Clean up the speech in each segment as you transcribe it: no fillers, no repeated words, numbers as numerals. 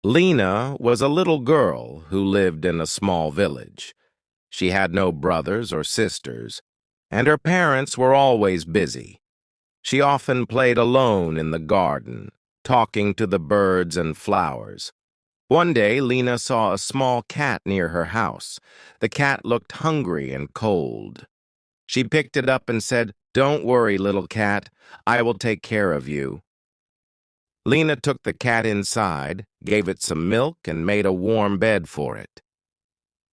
Lina was a little girl who lived in a small village. She had no brothers or sisters, and her parents were always busy. She often played alone in the garden, talking to the birds and flowers. One day, Lina saw a small cat near her house. The cat looked hungry and cold. She picked it up and said, "Don't worry, little cat. I will take care of you." Lina took the cat inside, gave it some milk, and made a warm bed for it.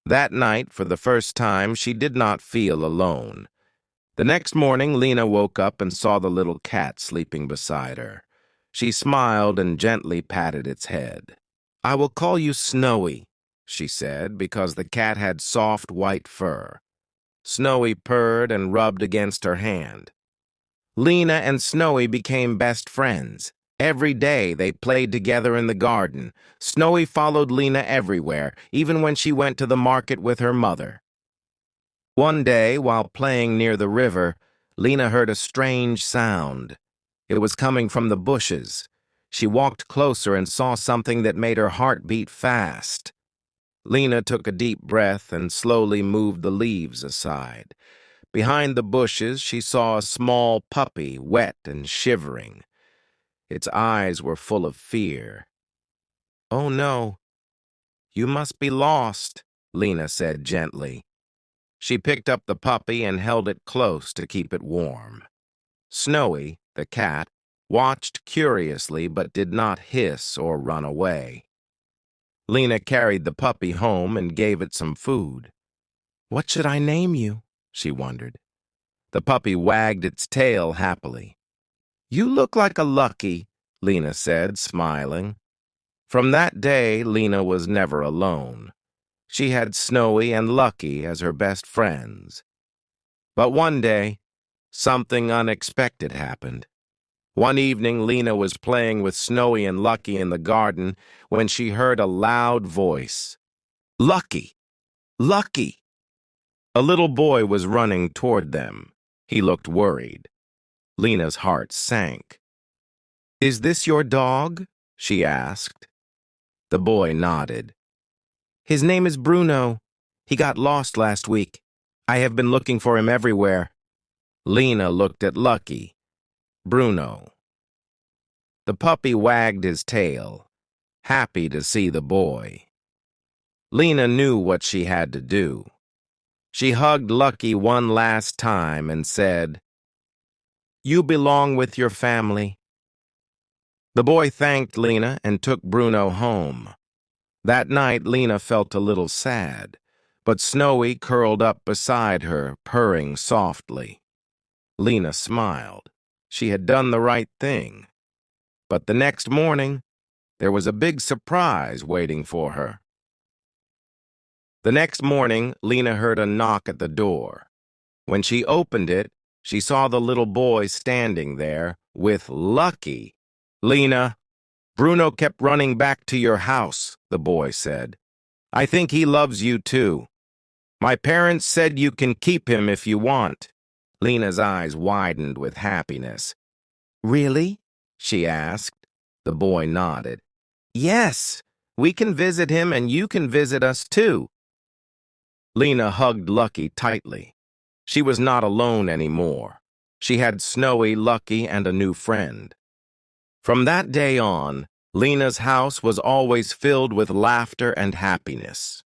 That night, for the first time, she did not feel alone. The next morning, Lina woke up and saw the little cat sleeping beside her. She smiled and gently patted its head. "I will call you Snowy," she said, because the cat had soft white fur. Snowy purred and rubbed against her hand. Lina and Snowy became best friends. Every day they played together in the garden. Snowy followed Lina everywhere, even when she went to the market with her mother. One day, while playing near the river, Lina heard a strange sound. It was coming from the bushes. She walked closer and saw something that made her heart beat fast. Lina took a deep breath and slowly moved the leaves aside. Behind the bushes, she saw a small puppy, wet and shivering. Its eyes were full of fear. "Oh no, you must be lost," Lina said gently. She picked up the puppy and held it close to keep it warm. Snowy, the cat, watched curiously but did not hiss or run away. Lina carried the puppy home and gave it some food. "What should I name you?" she wondered. The puppy wagged its tail happily. "You look like a Lucky," Lina said, smiling. From that day, Lina was never alone. She had Snowy and Lucky as her best friends. But one day, something unexpected happened. One evening, Lina was playing with Snowy and Lucky in the garden when she heard a loud voice. "Lucky! Lucky!" A little boy was running toward them. He looked worried. Lina's heart sank. "Is this your dog?" she asked. The boy nodded. "His name is Bruno. He got lost last week. I have been looking for him everywhere." Lina looked at Lucky. Bruno. The puppy wagged his tail, happy to see the boy. Lina knew what she had to do. She hugged Lucky one last time and said, "You belong with your family." The boy thanked Lina and took Bruno home. That night, Lina felt a little sad, but Snowy curled up beside her, purring softly. Lina smiled. She had done the right thing. But the next morning, there was a big surprise waiting for her. The next morning, Lina heard a knock at the door. When she opened it, she saw the little boy standing there with Lucky. "Lina, Bruno kept running back to your house," the boy said. "I think he loves you too. My parents said you can keep him if you want." Lina's eyes widened with happiness. "Really?" she asked. The boy nodded. "Yes, we can visit him and you can visit us too." Lina hugged Lucky tightly. She was not alone anymore. She had Snowy, Lucky, and a new friend. From that day on, Lina's house was always filled with laughter and happiness.